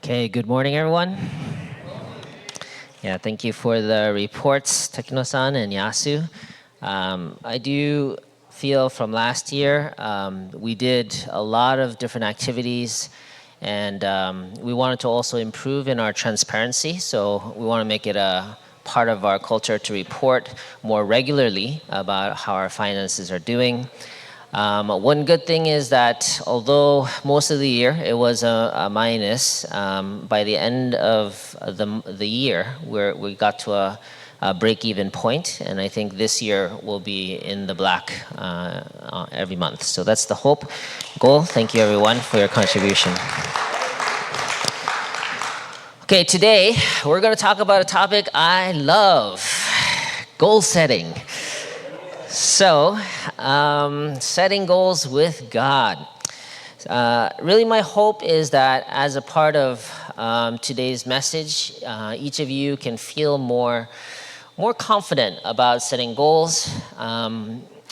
Okay, good morning, everyone. Yeah, thank you for the reports, Takino-san and Yasu. I do feel from last year, we did a lot of different activities, and we wanted to also improve in our transparency. So we want to make it a part of our culture to report more regularly about how our finances are doing. One good thing is that although most of the year it was a minus, by the end of the year we got to a break-even point, and I think this year will be in the black every month. So that's the hope, goal. Thank you everyone for your contribution. Okay, today we're going to talk about a topic I love, goal setting. So, setting goals with God. Really my hope is that as a part of today's message, each of you can feel more confident about setting goals.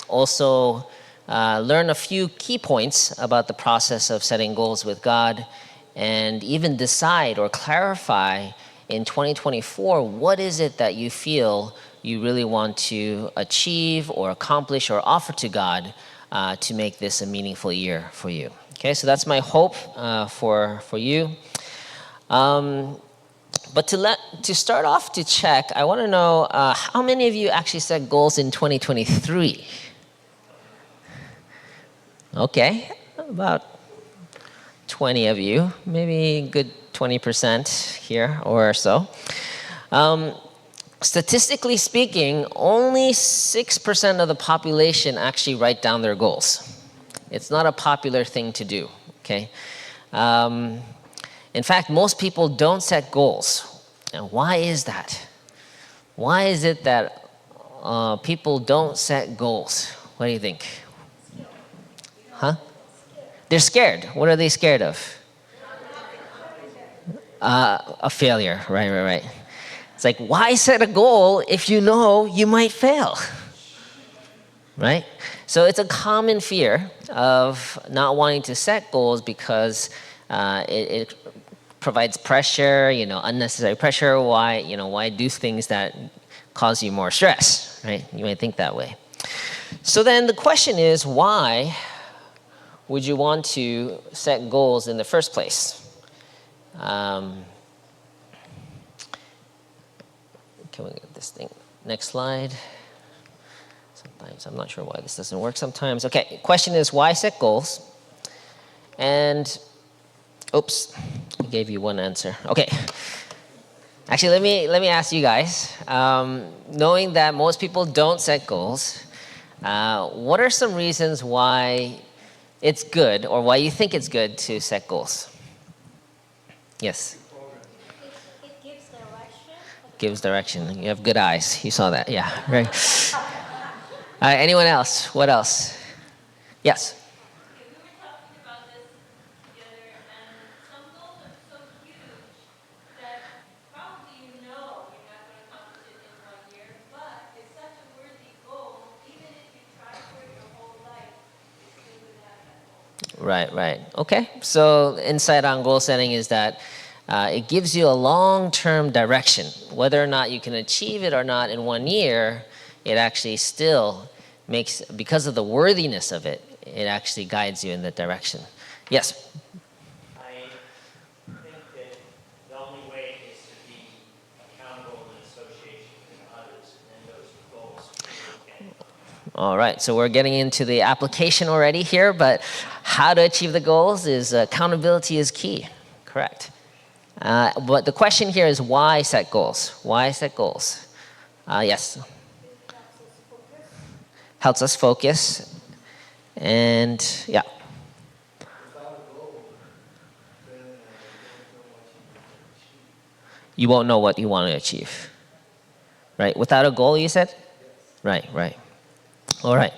Also, learn a few key points about the process of setting goals with God, and even decide or clarify in 2024, what is it that you feel you really want to achieve or accomplish or offer to God to make this a meaningful year for you. Okay, so that's my hope for you. But to start off to check, I want to know how many of you actually set goals in 2023? Okay, about 20 of you, maybe a good 20% here or so. Statistically speaking, only 6% of the population actually write down their goals. It's not a popular thing to do, okay? In fact, most people don't set goals. And why is that? Why is it that people don't set goals? What do you think? Huh? They're scared. What are they scared of? A failure, right. It's like, why set a goal if you know you might fail? Right? So it's a common fear of not wanting to set goals because it provides pressure, unnecessary pressure. Why do things that cause you more stress, right? You might think that way. So then the question is, why would you want to set goals in the first place? Can we get this thing? Next slide. Sometimes I'm not sure why this doesn't work sometimes. Okay, question is, why set goals? And, oops, I gave you one answer. Okay. Actually, let me ask you guys, knowing that most people don't set goals, what are some reasons why it's good, or why you think it's good to set goals? Yes? Gives direction. You have good eyes. You saw that. Yeah, right. Anyone else? What else? Yes? We were talking about this together, and some goals are so huge that probably you're not going to accomplish it in 1 year, but it's such a worthy goal, even if you try for it your whole life, you still would have that goal. Right. Okay. So insight on goal setting is that it gives you a long-term direction. Whether or not you can achieve it or not in 1 year, it actually still makes, because of the worthiness of it, it actually guides you in that direction. Yes? I think that the only way is to be accountable in association with others, and those goals can. All right, so we're getting into the application already here, but how to achieve the goals is accountability is key. Correct. But the question here is, why set goals? Why set goals? Yes? Helps us focus. And, yeah. You won't know what you want to achieve. Right? Without a goal, you said? Right. All right.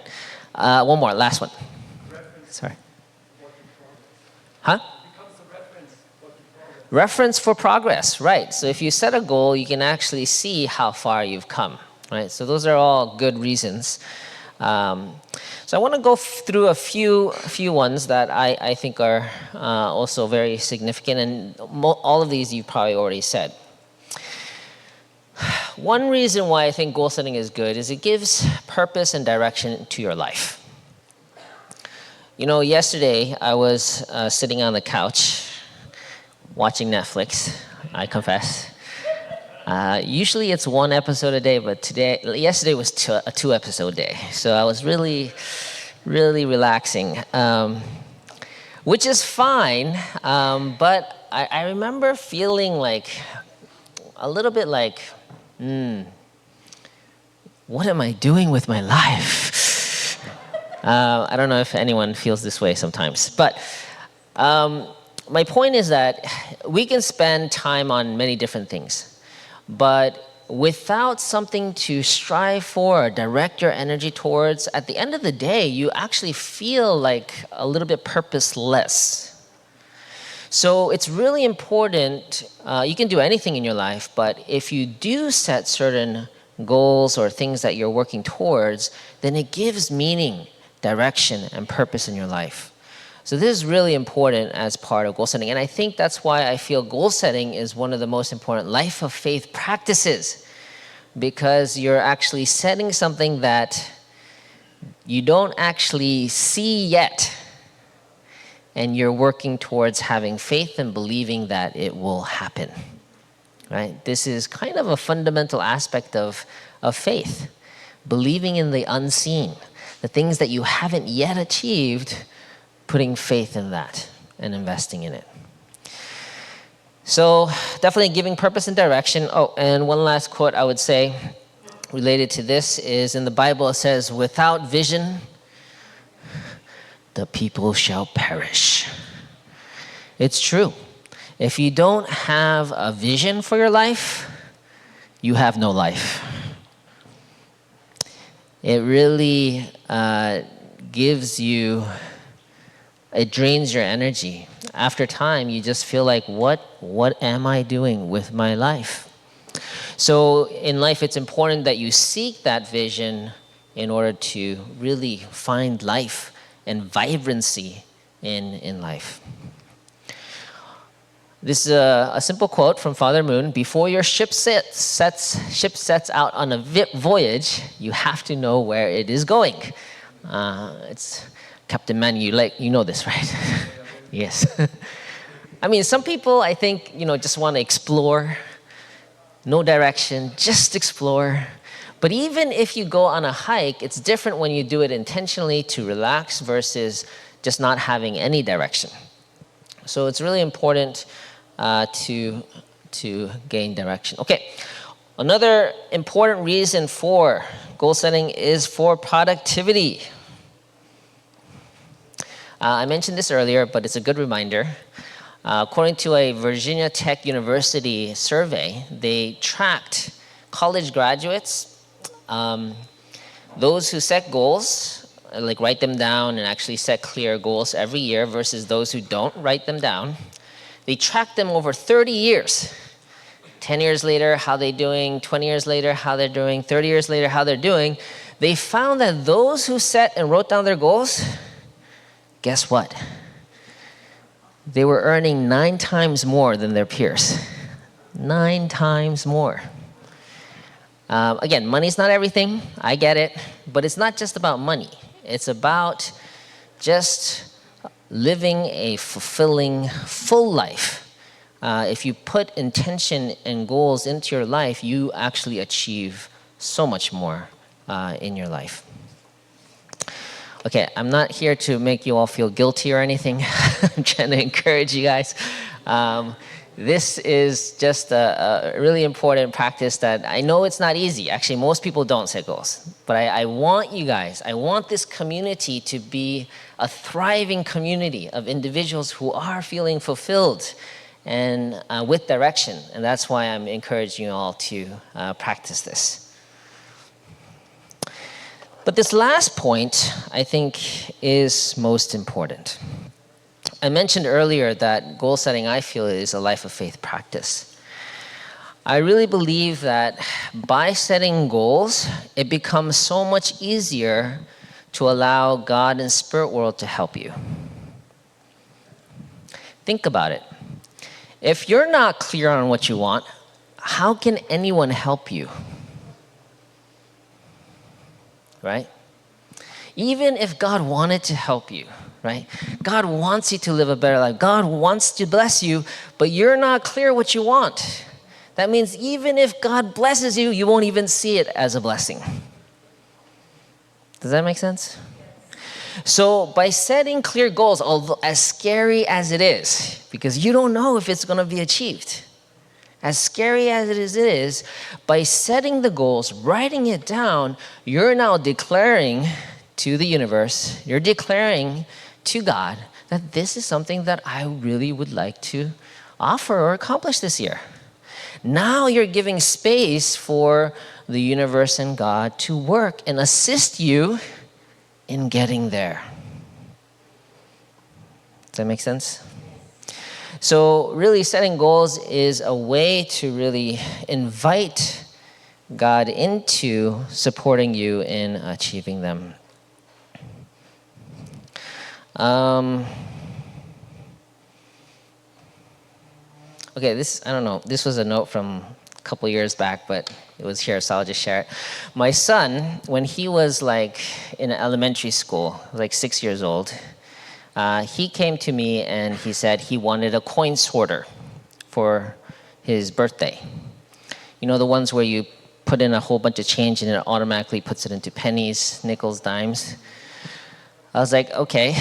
One more, last one. Sorry. Huh? Reference for progress, right. So if you set a goal, you can actually see how far you've come, right? So those are all good reasons. So I want to go through a few ones that I think are also very significant, and all of these you've probably already said. One reason why I think goal setting is good is it gives purpose and direction to your life. You know, yesterday I was sitting on the couch watching Netflix, I confess. Usually it's one episode a day, but yesterday was a 2-episode day. So I was really relaxing, which is fine. But I remember feeling like a little bit like, what am I doing with my life? I don't know if anyone feels this way sometimes, but my point is that we can spend time on many different things, but without something to strive for or direct your energy towards, at the end of the day, you actually feel like a little bit purposeless. So it's really important. You can do anything in your life, but if you do set certain goals or things that you're working towards, then it gives meaning, direction, and purpose in your life. So this is really important as part of goal setting. And I think that's why I feel goal setting is one of the most important life of faith practices, because you're actually setting something that you don't actually see yet, and you're working towards having faith and believing that it will happen, right? This is kind of a fundamental aspect of faith, believing in the unseen, the things that you haven't yet achieved, putting faith in that and investing in it. So definitely giving purpose and direction. Oh, and one last quote I would say related to this is in the Bible. It says, "Without vision, the people shall perish." It's true. If you don't have a vision for your life, you have no life. It really gives you, it drains your energy. After time, you just feel like, what am I doing with my life? So in life, it's important that you seek that vision in order to really find life and vibrancy in life. This is a simple quote from Father Moon. "Before your ship sets out on a voyage, you have to know where it is going." It's Captain Man, you know this, right? Yes. I mean, some people, I think, just want to explore, no direction, just explore. But even if you go on a hike, it's different when you do it intentionally to relax versus just not having any direction. So it's really important to gain direction. Okay, another important reason for goal setting is for productivity. I mentioned this earlier, but it's a good reminder. According to a Virginia Tech University survey, they tracked college graduates, those who set goals, like write them down and actually set clear goals every year versus those who don't write them down. They tracked them over 30 years. 10 years later, how they're doing, 20 years later, how they're doing, 30 years later, how they're doing. They found that those who set and wrote down their goals, guess what? They were earning 9 times more than their peers. 9 times more. Again, money's not everything. I get it. But it's not just about money. It's about just living a fulfilling, full life. If you put intention and goals into your life, you actually achieve so much more in your life. Okay, I'm not here to make you all feel guilty or anything. I'm trying to encourage you guys. This is just a really important practice that I know it's not easy. Actually, most people don't set goals. But I want you guys, I want this community to be a thriving community of individuals who are feeling fulfilled and with direction. And that's why I'm encouraging you all to practice this. But this last point, I think, is most important. I mentioned earlier that goal setting, I feel, is a life of faith practice. I really believe that by setting goals, it becomes so much easier to allow God and spirit world to help you. Think about it. If you're not clear on what you want, how can anyone help you? Right? Even if God wanted to help you, right? God wants you to live a better life. God wants to bless you, but you're not clear what you want. That means even if God blesses you, you won't even see it as a blessing. Does that make sense? So by setting clear goals, although as scary as it is, because you don't know if it's going to be achieved, as scary as it is, by setting the goals, writing it down, you're now declaring to the universe, you're declaring to God that this is something that I really would like to offer or accomplish this year. Now you're giving space for the universe and God to work and assist you in getting there. Does that make sense? So really setting goals is a way to really invite God into supporting you in achieving them. Okay, I don't know. This was a note from a couple years back, but it was here, so I'll just share it. My son, when he was like in elementary school, like 6 years old, he came to me and he said he wanted a coin sorter for his birthday. You know, the ones where you put in a whole bunch of change and it automatically puts it into pennies, nickels, dimes. I was like, okay,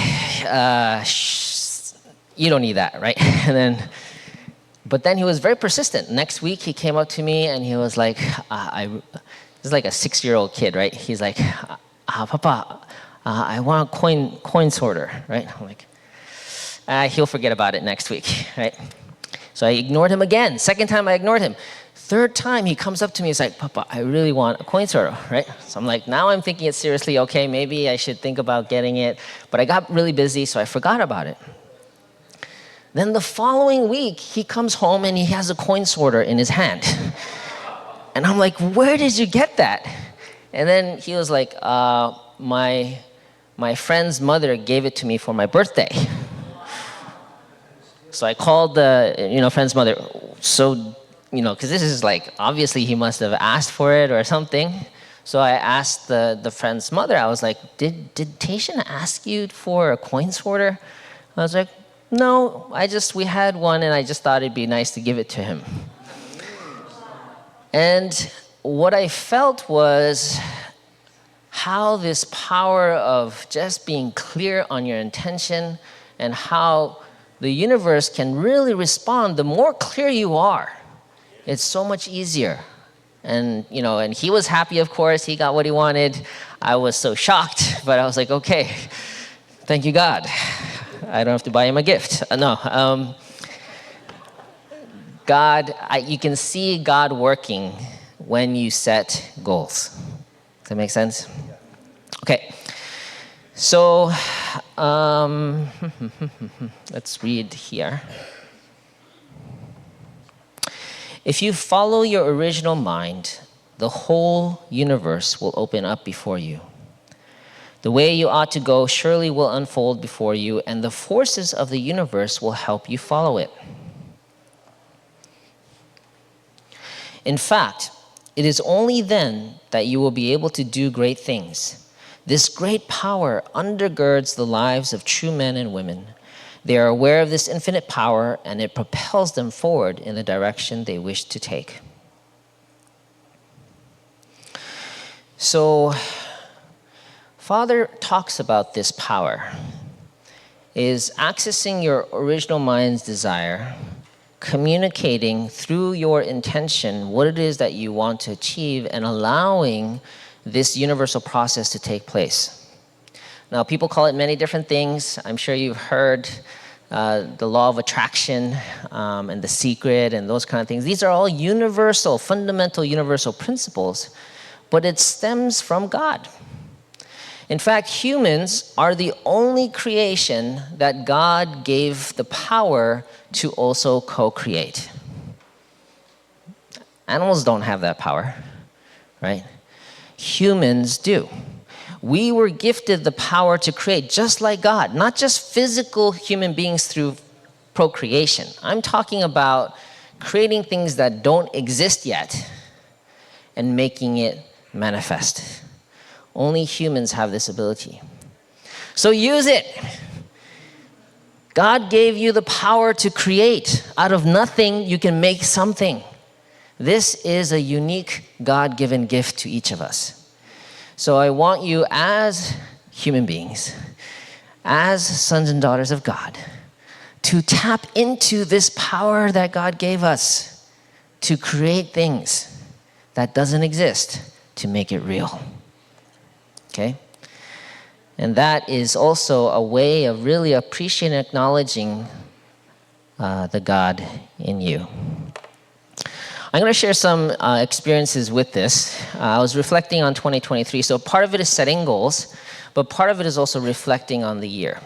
you don't need that, right? But then he was very persistent. Next week he came up to me and he was like, this is like a 6-year-old kid, right? He's like, Papa, I want a coin sorter, right? I'm like, he'll forget about it next week, right? So I ignored him again. Second time I ignored him. Third time he comes up to me, he's like, Papa, I really want a coin sorter, right? So I'm like, now I'm thinking it seriously. Okay, maybe I should think about getting it. But I got really busy, so I forgot about it. Then the following week, he comes home and he has a coin sorter in his hand. And I'm like, where did you get that? And then he was like, my friend's mother gave it to me for my birthday. So I called the friend's mother. So, because this is like, obviously he must have asked for it or something. So I asked the friend's mother, I was like, did Taishan ask you for a coin sorter? I was like, no, we had one and I just thought it'd be nice to give it to him. And what I felt was how this power of just being clear on your intention and how the universe can really respond. The more clear you are, it's so much easier. And he was happy, of course. He got what he wanted. I was so shocked, but I was like, okay, thank you, God. I don't have to buy him a gift. You can see God working when you set goals. Does that make sense? Okay. So, let's read here. If you follow your original mind, the whole universe will open up before you. The way you ought to go surely will unfold before you, and the forces of the universe will help you follow it. In fact, it is only then that you will be able to do great things. This great power undergirds the lives of true men and women. They are aware of this infinite power, and it propels them forward in the direction they wish to take. So, Father talks about this power, is accessing your original mind's desire, communicating through your intention what it is that you want to achieve, and allowing this universal process to take place. Now, people call it many different things. I'm sure you've heard the law of attraction and the secret and those kind of things. These are all universal, fundamental universal principles, but it stems from God. In fact, humans are the only creation that God gave the power to also co-create. Animals don't have that power, right? Humans do. We were gifted the power to create just like God, not just physical human beings through procreation. I'm talking about creating things that don't exist yet and making it manifest. Only humans have this ability. So use it. God gave you the power to create. Out of nothing, you can make something. This is a unique God-given gift to each of us. So I want you as human beings, as sons and daughters of God, to tap into this power that God gave us to create things that doesn't exist, to make it real. Okay? And that is also a way of really appreciating and acknowledging the God in you. I'm going to share some experiences with this. I was reflecting on 2023. So part of it is setting goals, but part of it is also reflecting on the year.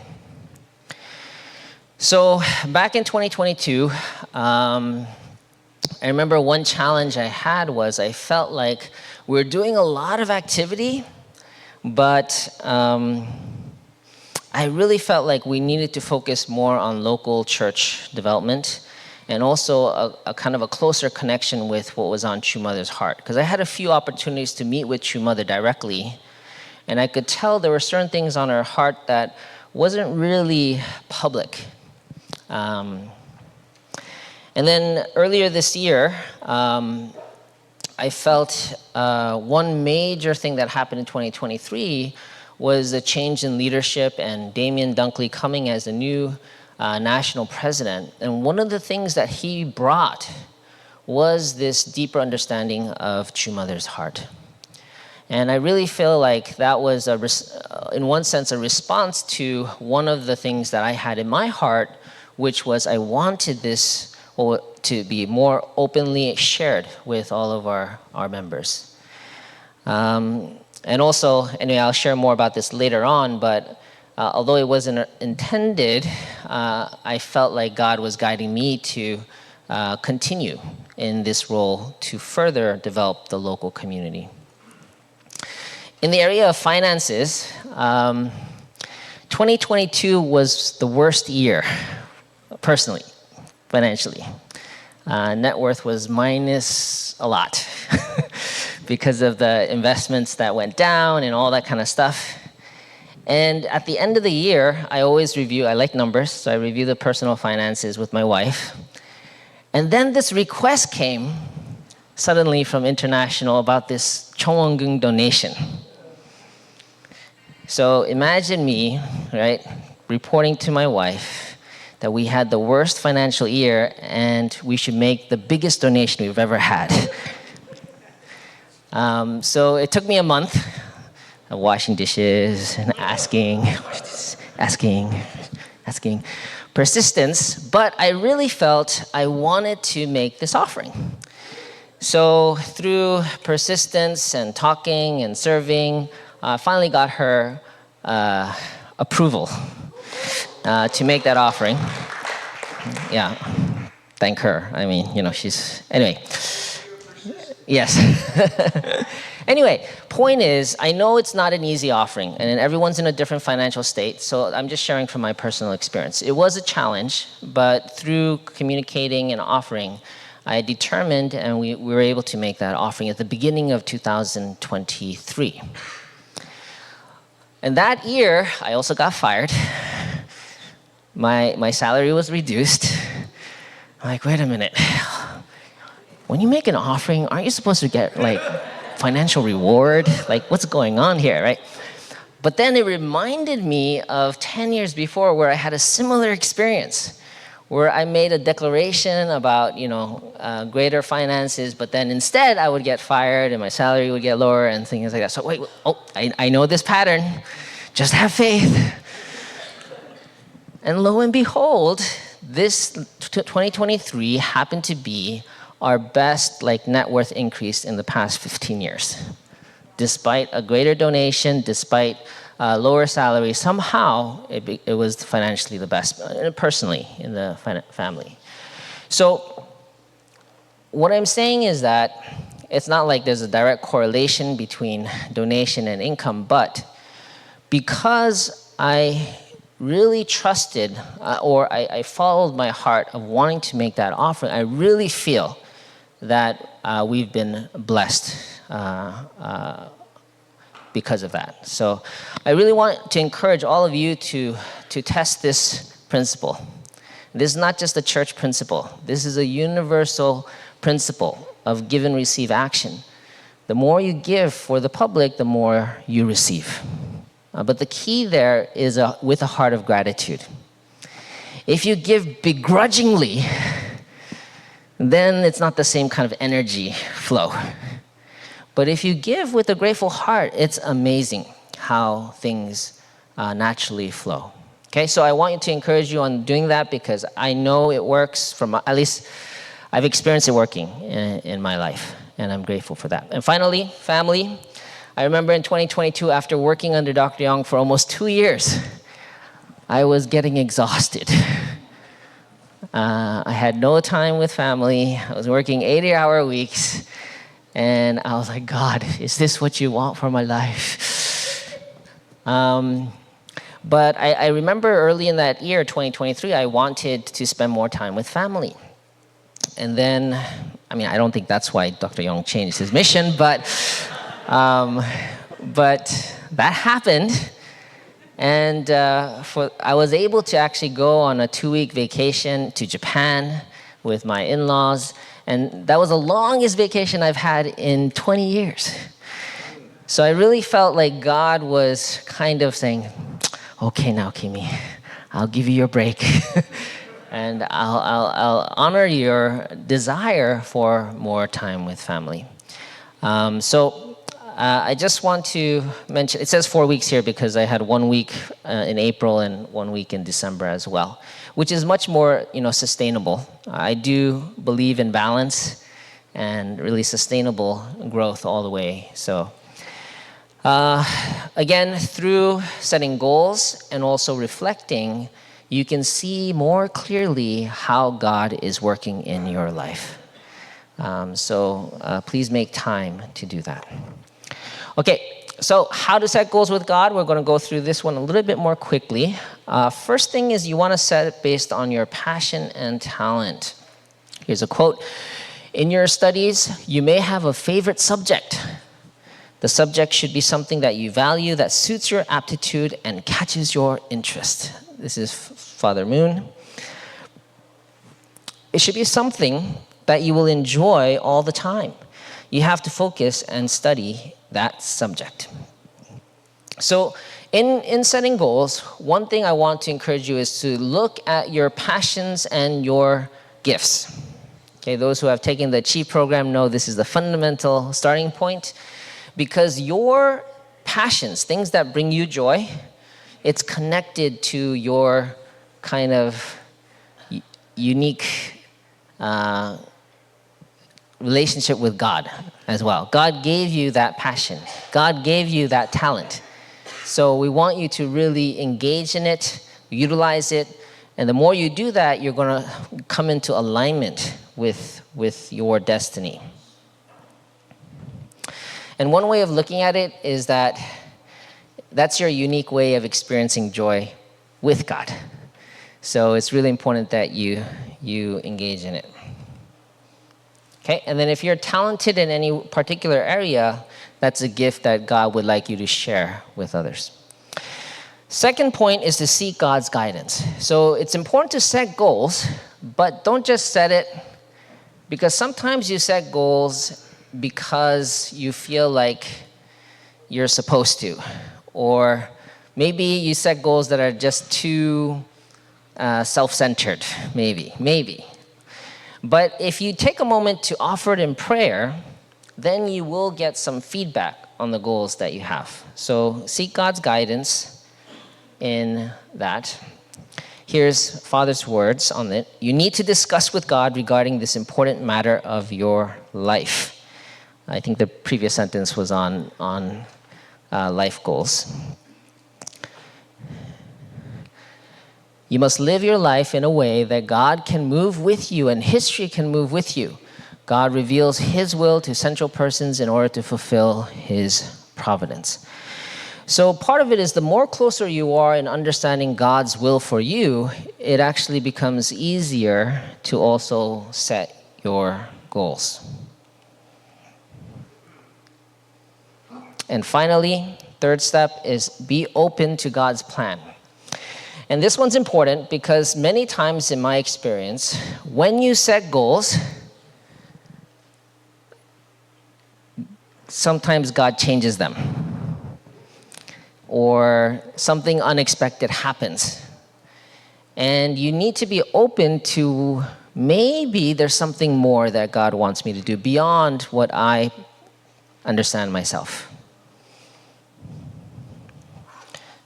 So back in 2022, I remember one challenge I had was I felt like we were doing a lot of activity, but I really felt like we needed to focus more on local church development and also a kind of a closer connection with what was on True Mother's heart. Because I had a few opportunities to meet with True Mother directly, and I could tell there were certain things on her heart that wasn't really public. And then earlier this year, I felt one major thing that happened in 2023 was a change in leadership and Damien Dunkley coming as the new national president. And one of the things that he brought was this deeper understanding of True Mother's heart. And I really feel like that was, in one sense, a response to one of the things that I had in my heart, which was I wanted this to be more openly shared with all of our members. And also, anyway, I'll share more about this later on, but although it wasn't intended, I felt like God was guiding me to continue in this role to further develop the local community. In the area of finances, 2022 was the worst year, personally, financially. Net worth was minus a lot because of the investments that went down and all that kind of stuff. And at the end of the year, I always review, I like numbers, so I review the personal finances with my wife. And then this request came suddenly from International about this Chongwongung donation. So imagine me, right, reporting to my wife that we had the worst financial year and we should make the biggest donation we've ever had. So it took me a month of washing dishes and asking, persistence, but I really felt I wanted to make this offering. So through persistence and talking and serving, I finally got her approval to make that offering. Yeah, thank her. I mean, you know, she's, anyway. Yes. Anyway, point is, I know it's not an easy offering, and everyone's in a different financial state, so I'm just sharing from my personal experience. It was a challenge, but through communicating and offering, I determined, and we were able to make that offering at the beginning of 2023. And that year, I also got fired. My salary was reduced. I'm like, wait a minute. When you make an offering, aren't you supposed to get like financial reward? Like, what's going on here, right? But then it reminded me of 10 years before where I had a similar experience, where I made a declaration about, greater finances, but then instead I would get fired and my salary would get lower and things like that. So wait, I know this pattern. Just have faith. And lo and behold, this 2023 happened to be our best net worth increase in the past 15 years. Despite a greater donation, despite lower salary, somehow it was financially the best, personally, in the family. So what I'm saying is that it's not like there's a direct correlation between donation and income, but because I really trusted or I followed my heart of wanting to make that offering, I really feel that we've been blessed because of that. So I really want to encourage all of you to test this principle. This is not just a church principle. This is a universal principle of give and receive action. The more you give for the public, the more you receive. But the key there is with a heart of gratitude. If you give begrudgingly, then it's not the same kind of energy flow. But if you give with a grateful heart, it's amazing how things naturally flow. Okay, so I want to encourage you on doing that because I know it works from, at least I've experienced it working in my life, and I'm grateful for that. And finally, family, I remember in 2022, after working under Dr. Young for almost 2 years, I was getting exhausted. I had no time with family. I was working 80-hour weeks, and I was like, God, is this what you want for my life? But I remember early in that year, 2023, I wanted to spend more time with family. And then, I mean, I don't think that's why Dr. Young changed his mission, but that happened. And I was able to actually go on a 2-week vacation to Japan with my in-laws. And that was the longest vacation I've had in 20 years. So I really felt like God was kind of saying, okay, Naokimi, I'll give you your break. And I'll honor your desire for more time with family. I just want to mention, it says 4 weeks here because I had 1 week in April and 1 week in December as well, which is much more, sustainable. I do believe in balance and really sustainable growth all the way. So again, through setting goals and also reflecting, you can see more clearly how God is working in your life. Please make time to do that. Okay, so how to set goals with God? We're going to go through this one a little bit more quickly. First thing is you want to set it based on your passion and talent. Here's a quote. In your studies, you may have a favorite subject. The subject should be something that you value, that suits your aptitude and catches your interest. This is Father Moon. It should be something that you will enjoy all the time. You have to focus and study that subject. So in setting goals, one thing I want to encourage you is to look at your passions and your gifts. Okay, those who have taken the Achieve program know this is the fundamental starting point because your passions, things that bring you joy, it's connected to your kind of unique relationship with God as well. God gave you that passion. God gave you that talent. So we want you to really engage in it, utilize it, and the more you do that, you're going to come into alignment with your destiny. And one way of looking at it is that that's your unique way of experiencing joy with God. So it's really important that you engage in it. Okay, and then if you're talented in any particular area, that's a gift that God would like you to share with others. Second point is to seek God's guidance. So it's important to set goals, but don't just set it, because sometimes you set goals because you feel like you're supposed to, or maybe you set goals that are just too self-centered, maybe. But if you take a moment to offer it in prayer, then you will get some feedback on the goals that you have. So seek God's guidance in that. Here's Father's words on it. You need to discuss with God regarding this important matter of your life. I think the previous sentence was on life goals. You must live your life in a way that God can move with you and history can move with you. God reveals his will to central persons in order to fulfill his providence. So part of it is the more closer you are in understanding God's will for you, it actually becomes easier to also set your goals. And finally, third step is be open to God's plan. And this one's important because many times in my experience, when you set goals, sometimes God changes them. Or something unexpected happens. And you need to be open to maybe there's something more that God wants me to do beyond what I understand myself.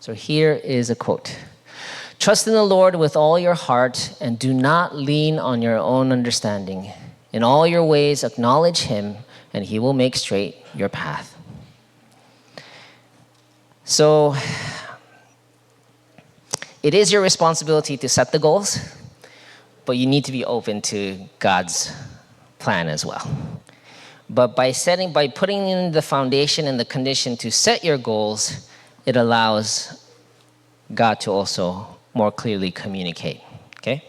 So here is a quote. Trust in the Lord with all your heart and do not lean on your own understanding. In all your ways acknowledge him and he will make straight your path. So it is your responsibility to set the goals, but you need to be open to God's plan as well. But by putting in the foundation and the condition to set your goals, it allows God to also more clearly communicate, okay?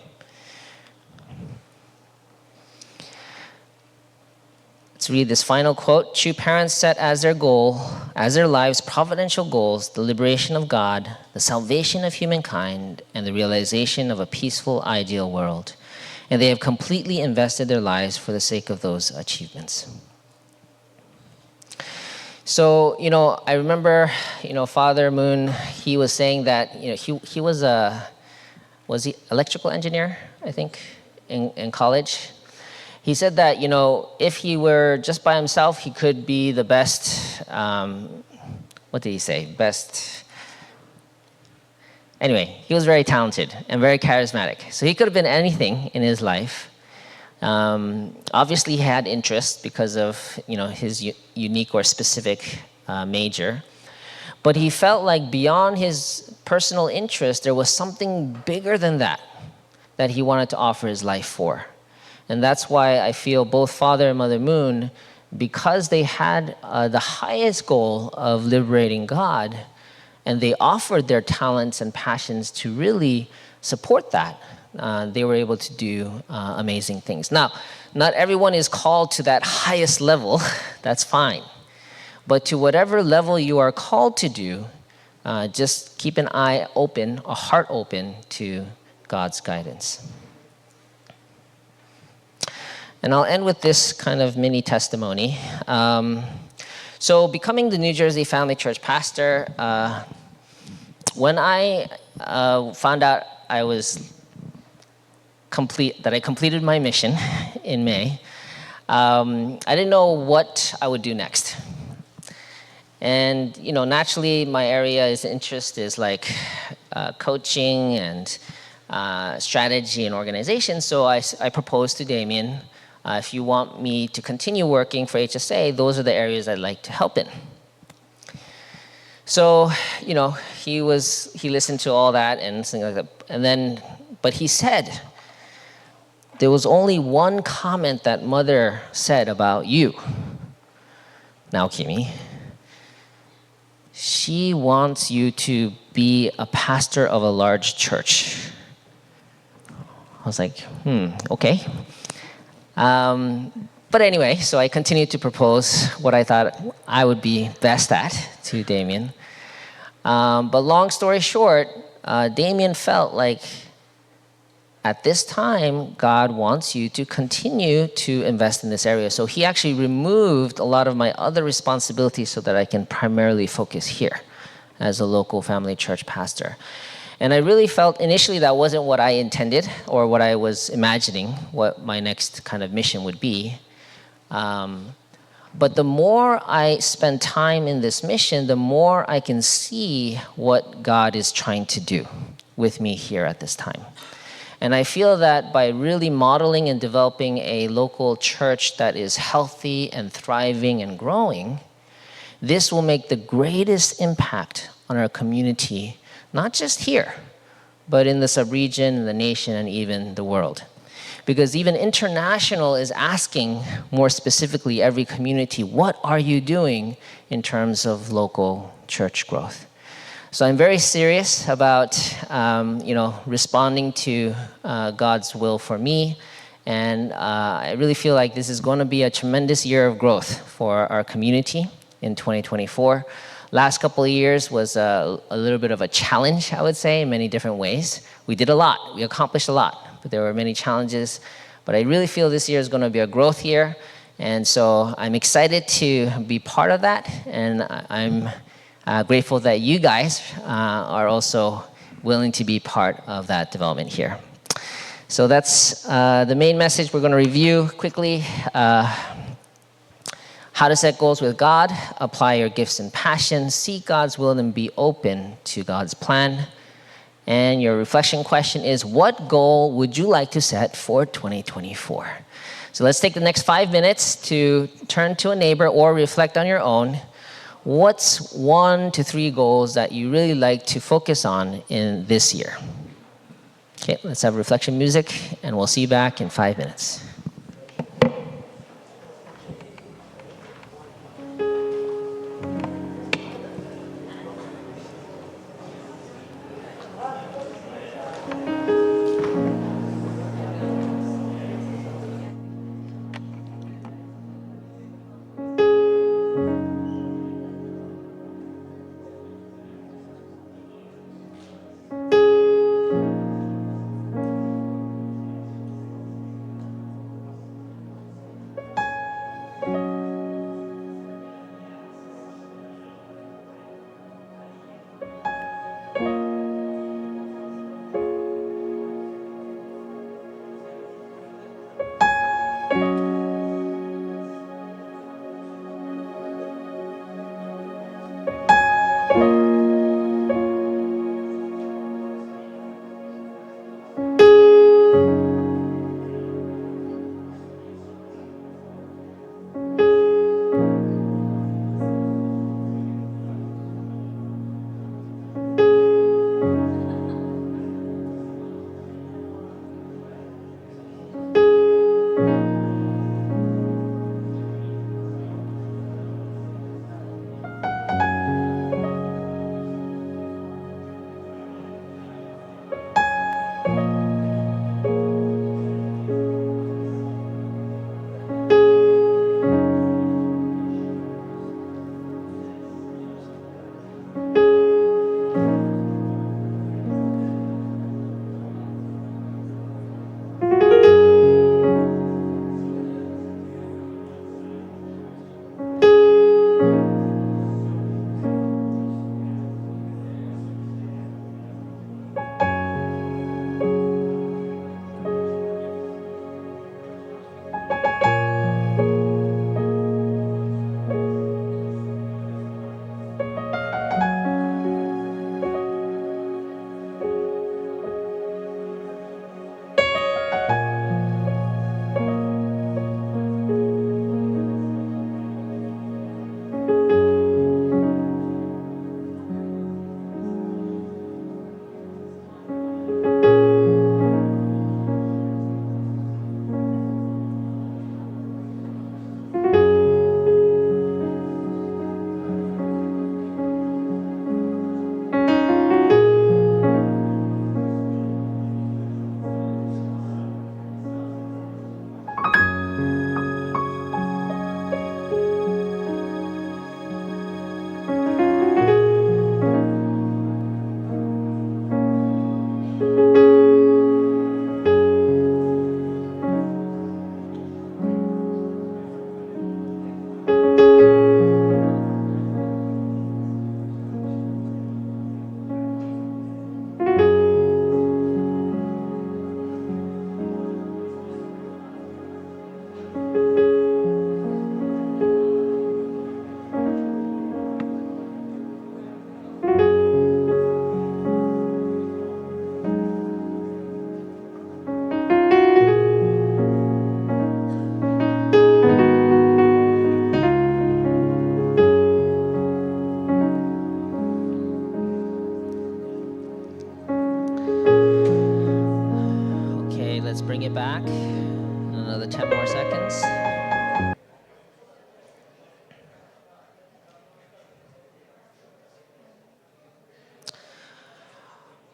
Let's read this final quote. True parents set as their goal, as their lives' providential goals, the liberation of God, the salvation of humankind, and the realization of a peaceful, ideal world. And they have completely invested their lives for the sake of those achievements. So, I remember, Father Moon, he was saying that, he was he electrical engineer, I think, in college? He said that, if he were just by himself, he could be the best, what did he say? Anyway, he was very talented and very charismatic. So he could have been anything in his life. Obviously, he had interest because of his unique or specific major, but he felt like beyond his personal interest, there was something bigger than that he wanted to offer his life for, and that's why I feel both Father and Mother Moon, because they had the highest goal of liberating God, and they offered their talents and passions to really support that. They were able to do amazing things. Now, not everyone is called to that highest level. That's fine. But to whatever level you are called to do, just keep an eye open, a heart open to God's guidance. And I'll end with this kind of mini testimony. So becoming the New Jersey Family Church pastor, when I found out I completed my mission in May, I didn't know what I would do next. And naturally, my area of interest is like coaching and strategy and organization. So I proposed to Damien, if you want me to continue working for HSA, those are the areas I'd like to help in. So he listened to all that and things like that, but he said, there was only one comment that Mother said about you, Naokimi. She wants you to be a pastor of a large church. I was like, okay. But anyway, so I continued to propose what I thought I would be best at to Damien. But long story short, Damien felt like at this time, God wants you to continue to invest in this area. So he actually removed a lot of my other responsibilities so that I can primarily focus here as a local family church pastor. And I really felt initially that wasn't what I intended or what I was imagining, what my next kind of mission would be. But the more I spend time in this mission, the more I can see what God is trying to do with me here at this time. And I feel that by really modeling and developing a local church that is healthy and thriving and growing, this will make the greatest impact on our community, not just here, but in the sub-region, the nation, and even the world. because even international is asking more specifically every community, what are you doing in terms of local church growth? So I'm very serious about responding to God's will for me, and I really feel like this is going to be a tremendous year of growth for our community in 2024. Last couple of years was a little bit of a challenge, I would say, in many different ways. We did a lot, we accomplished a lot, but there were many challenges. But I really feel this year is going to be a growth year, and so I'm excited to be part of that, and I'm grateful that you guys are also willing to be part of that development here. So that's the main message. We're going to review quickly how to set goals with God, apply your gifts and passions, seek God's will, and be open to God's plan. And your reflection question is, what goal would you like to set for 2024? So let's take the next 5 minutes to turn to a neighbor or reflect on your own. What's 1 to 3 goals that you really like to focus on in this year? Okay, let's have reflection music, and we'll see you back in 5 minutes. let's bring it back. Another 10 more seconds.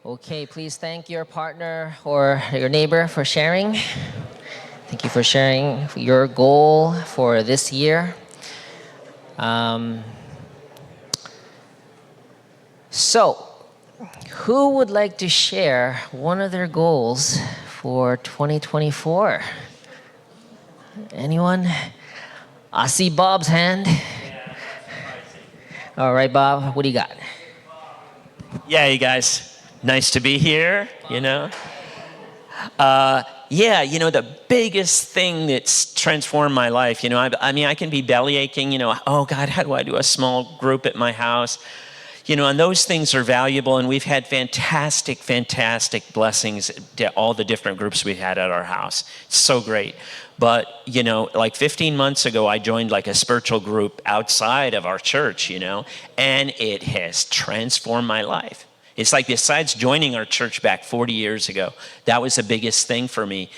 Okay, please thank your partner or your neighbor for sharing. Thank you for sharing your goal for this year. So, who would like to share one of their goals for 2024? Anyone? I see Bob's hand. All right, Bob, what do you got? Yeah, you guys, nice to be here, Yeah, the biggest thing that's transformed my life, I mean, I can be belly aching, oh God, how do I do a small group at my house? And those things are valuable, and we've had fantastic blessings to all the different groups we had at our house. It's so great. But, like 15 months ago, I joined like a spiritual group outside of our church, and it has transformed my life. It's like, besides joining our church back 40 years ago, that was the biggest thing for me.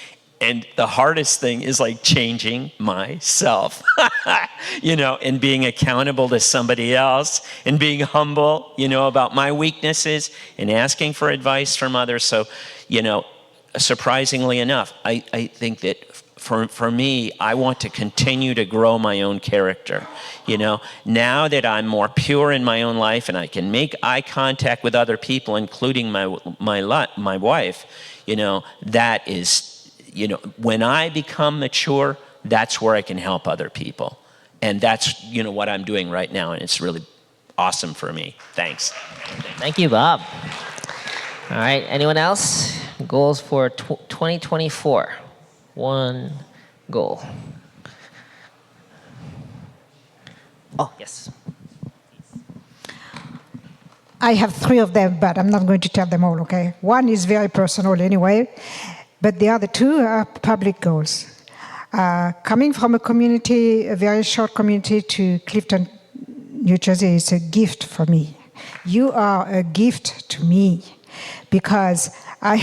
And the hardest thing is like changing myself, and being accountable to somebody else and being humble, about my weaknesses and asking for advice from others. So, surprisingly enough, I think that for me, I want to continue to grow my own character. Now that I'm more pure in my own life and I can make eye contact with other people, including my wife, that is, when I become mature, that's where I can help other people. And that's, what I'm doing right now. And it's really awesome for me. Thanks. Thank you, Bob. All right, anyone else? Goals for 2024. One goal. Oh, yes. I have 3 of them, but I'm not going to tell them all, okay? One is very personal anyway, but the other 2 are public goals. Coming from a very short community to Clifton, New Jersey, is a gift for me. You are a gift to me because I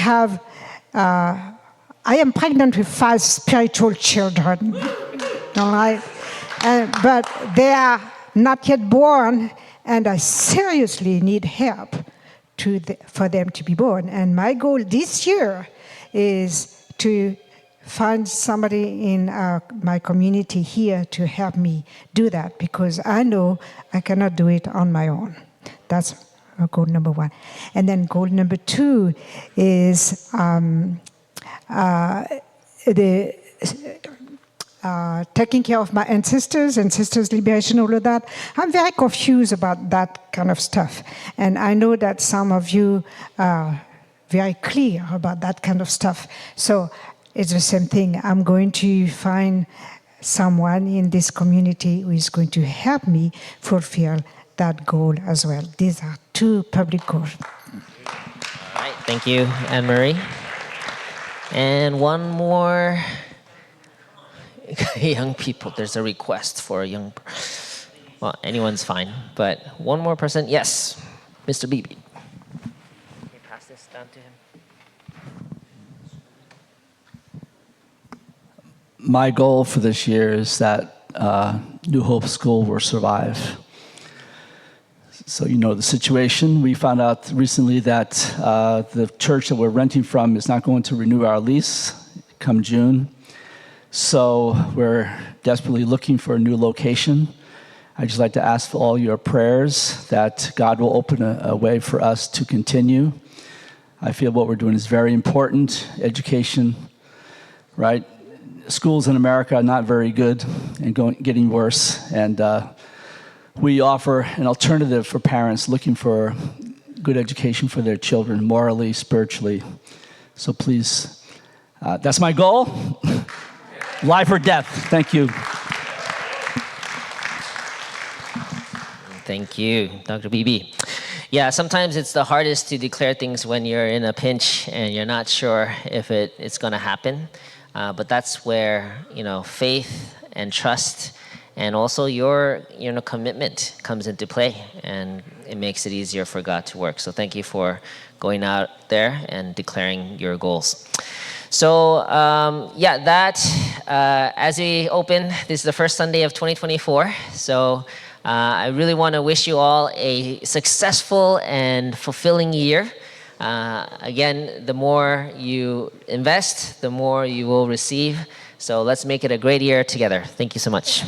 am pregnant with 5 spiritual children, all right? But they are not yet born, and I seriously need help for them to be born. And my goal this year is to find somebody in my community here to help me do that, because I know I cannot do it on my own. That's goal number 1. And then goal number 2 is taking care of my ancestors and sisters' liberation, all of that. I'm very confused about that kind of stuff. And I know that some of you are very clear about that kind of stuff. So it's the same thing. I'm going to find someone in this community who is going to help me fulfill that goal as well. These are 2 public goals. All right, thank you, Anne-Marie. And one more. Young people, there's a request for a young, well, anyone's fine, but one more person. Yes, Mr. Beebe. Can you pass this down to him? My goal for this year is that New Hope School will survive. So the situation. We found out recently that the church that we're renting from is not going to renew our lease come June. So we're desperately looking for a new location. I'd just like to ask for all your prayers that God will open a way for us to continue. I feel what we're doing is very important. Education, right? Schools in America are not very good and getting worse. And we offer an alternative for parents looking for good education for their children, morally, spiritually. So please, that's my goal. Life or death. Thank you. Thank you, Dr. Beebe. Yeah, sometimes it's the hardest to declare things when you're in a pinch and you're not sure if it's going to happen. But that's where, faith and trust and also your, commitment comes into play, and it makes it easier for God to work. So thank you for going out there and declaring your goals. So as we open, this is the first Sunday of 2024. So I really want to wish you all a successful and fulfilling year. Again, the more you invest, the more you will receive. So let's make it a great year together. Thank you so much.